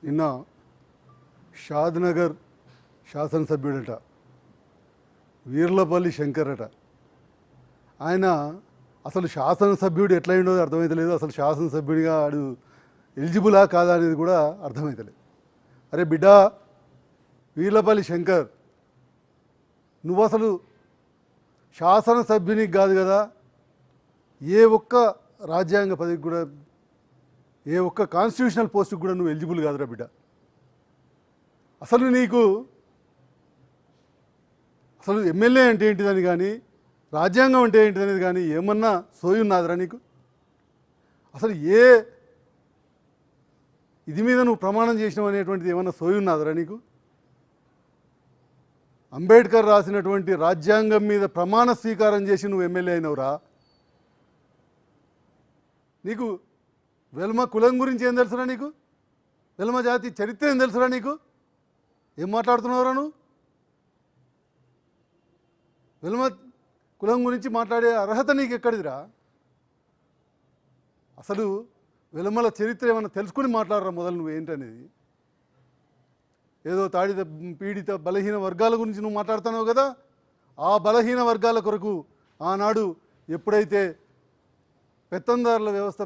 నిన్న షాద్నగర్ శాసనసభ్యుడట వీర్లపల్లి శంకర్ అట. ఆయన అసలు శాసనసభ్యుడు ఎట్లయిండో అర్థమవుతలేదు. అసలు శాసనసభ్యుడిగా ఆడు ఎలిజిబులా కాదా అనేది కూడా అర్థమవుతలేదు. అరే బిడ్డ వీర్లపల్లి శంకర్, నువ్వు అసలు శాసనసభ్యునికి కాదు కదా, ఏ ఒక్క రాజ్యాంగ పదవికి కూడా, ఏ ఒక్క కాన్స్టిట్యూషనల్ పోస్ట్కి కూడా నువ్వు ఎలిజిబుల్ కాదురా బిడ్డ. అసలు ఎమ్మెల్యే అంటే ఏంటిదని కానీ, రాజ్యాంగం అంటే ఏంటిదనేది కానీ ఏమన్నా సోయి ఉన్నదిరా నీకు? అసలు ఏ ఇది మీద నువ్వు ప్రమాణం చేసినావు అనేటువంటిది ఏమన్నా సోయి ఉన్నదిరా నీకు? అంబేద్కర్ రాసినటువంటి రాజ్యాంగం మీద ప్రమాణ స్వీకారం చేసి నువ్వు ఎమ్మెల్యే అయినవురా. నీకు వెల్మ కులం గురించి ఏం తెలుసురా నీకు? వెల్మ జాతి చరిత్ర ఏం తెలుసురా నీకు? ఏం మాట్లాడుతున్నావురా నువ్వు? వెల్మ కులం గురించి మాట్లాడే అర్హత నీకు ఎక్కడిదిరా? అసలు వెల్మల చరిత్ర ఏమన్నా తెలుసుకుని మాట్లాడరా మొదలు నువ్వు ఏంటనేది. ఏదో తాడిత పీడిత బలహీన వర్గాల గురించి నువ్వు మాట్లాడుతున్నావు కదా, ఆ బలహీన వర్గాల కొరకు ఆనాడు ఎప్పుడైతే పెత్తందారుల వ్యవస్థ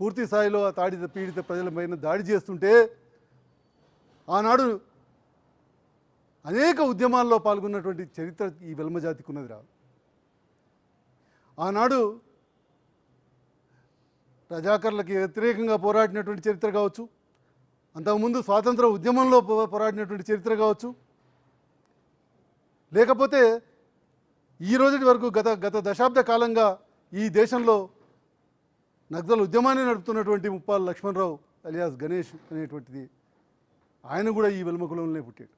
పూర్తి స్థాయిలో ఆ తాడిత పీడిత ప్రజల పైన దాడి చేస్తుంటే ఆనాడు అనేక ఉద్యమాల్లో పాల్గొన్నటువంటి చరిత్ర ఈ వెల్మ జాతికి ఉన్నదిరా. ఆనాడు రజాకర్లకి వ్యతిరేకంగా పోరాడినటువంటి చరిత్ర కావచ్చు, అంతకుముందు స్వాతంత్ర ఉద్యమంలో పోరాడినటువంటి చరిత్ర కావచ్చు, లేకపోతే ఈ రోజుటి వరకు గత దశాబ్ద కాలంగా ఈ దేశంలో నక్సల్ ఉద్యమాన్ని నడుపుతున్నటువంటి ముప్పాల లక్ష్మణరావు అలియాస్ గణేష్ అనేటువంటిది, ఆయన కూడా ఈ వెల్మ కులంలోనే పుట్టాడు.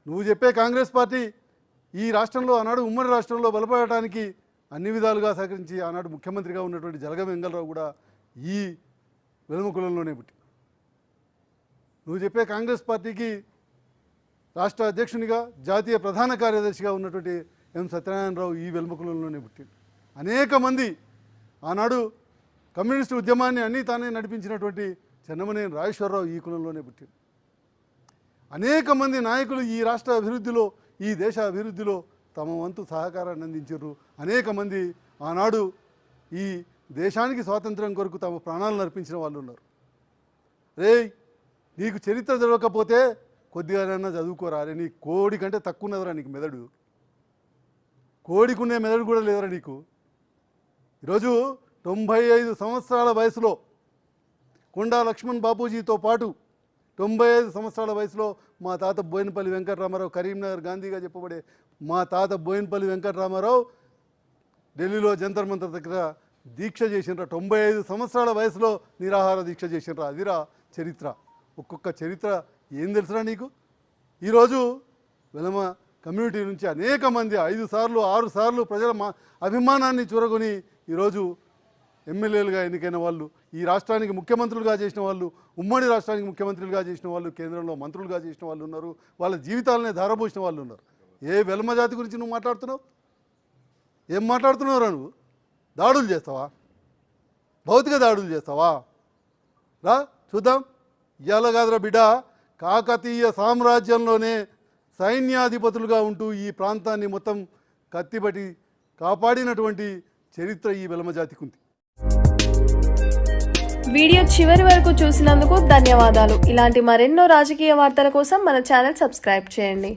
నువ్వు చెప్పే కాంగ్రెస్ పార్టీ ఈ రాష్ట్రంలో ఆనాడు ఉమ్మడి రాష్ట్రంలో బలపడటానికి అన్ని విధాలుగా సహకరించి ఆనాడు ముఖ్యమంత్రిగా ఉన్నటువంటి జలగం వెంగళరావు కూడా ఈ వెల్మ కులంలోనే పుట్టాడు. నువ్వు చెప్పే కాంగ్రెస్ పార్టీకి రాష్ట్ర అధ్యక్షునిగా జాతీయ ప్రధాన కార్యదర్శిగా ఉన్నటువంటి ఎం సత్యనారాయణరావు ఈ వెల్మ కులంలోనే పుట్టాడు. అనేక మంది ఆనాడు కమ్యూనిస్టు ఉద్యమాన్ని అన్నీ తానే నడిపించినటువంటి చెన్నమనేని రాజేశ్వరరావు ఈ కులంలోనే పుట్టాడు. అనేక మంది నాయకులు ఈ రాష్ట్ర అభివృద్ధిలో, ఈ దేశ అభివృద్ధిలో తమ వంతు సహకారాన్ని అందించారు. అనేక మంది ఆనాడు ఈ దేశానికి స్వాతంత్రం కొరకు తమ ప్రాణాలను అర్పించిన వాళ్ళు ఉన్నారు. నీకు చరిత్ర చదవకపోతే కొద్దిగానైనా చదువుకోరా. అరే నీ కోడి కంటే తక్కువ ఉన్నదిరా నీకు మెదడు. కోడికునే మెదడు కూడా లేదురా నీకు. ఈరోజు 95 సంవత్సరాల వయసులో కొండా లక్ష్మణ్ బాపూజీతో పాటు 95 సంవత్సరాల వయసులో మా తాత బోయినపల్లి వెంకటరామారావు, కరీంనగర్ గాంధీగా చెప్పబడే మా తాత బోయినపల్లి వెంకటరామారావు ఢిల్లీలో జంతర్ మంతర్ దగ్గర దీక్ష చేసినరా. 95 సంవత్సరాల వయసులో నిరాహార దీక్ష చేసినరా. అదిరా చరిత్ర. ఒక్కొక్క చరిత్ర ఏం తెలుసురా నీకు? ఈరోజు వెలమ కమ్యూనిటీ నుంచి అనేక మంది 5 సార్లు 6 సార్లు ప్రజల అభిమానాన్ని చూరగొని ఈరోజు ఎమ్మెల్యేలుగా ఎన్నికైన వాళ్ళు, ఈ రాష్ట్రానికి ముఖ్యమంత్రులుగా చేసిన వాళ్ళు, ఉమ్మడి రాష్ట్రానికి ముఖ్యమంత్రులుగా చేసిన వాళ్ళు, కేంద్రంలో మంత్రులుగా చేసిన వాళ్ళు ఉన్నారు. వాళ్ళ జీవితాలనే ధారపోసిన వాళ్ళు ఉన్నారు. ఏ వెల్మ జాతి గురించి నువ్వు మాట్లాడుతున్నావు? ఏం మాట్లాడుతున్నావురా నువ్వు? దాడులు చేస్తావా? భౌతిక దాడులు చేస్తావా? రా చూద్దాం. ఇవాళ కాదురా బిడ్డ, కాకతీయ సామ్రాజ్యంలోనే సైన్యాధిపతులుగా ఉంటూ ఈ ప్రాంతాన్ని మొత్తం కత్తిబట్టి కాపాడినటువంటి చరిత్ర ఈ వెల్మ జాతికి ఉంది. వీడియో చివరి వరకు చూసినందుకు ధన్యవాదాలు. ఇలాంటి మరెన్నో రాజకీయ వార్తల కోసం మన ఛానల్ సబ్స్క్రైబ్ చేయండి.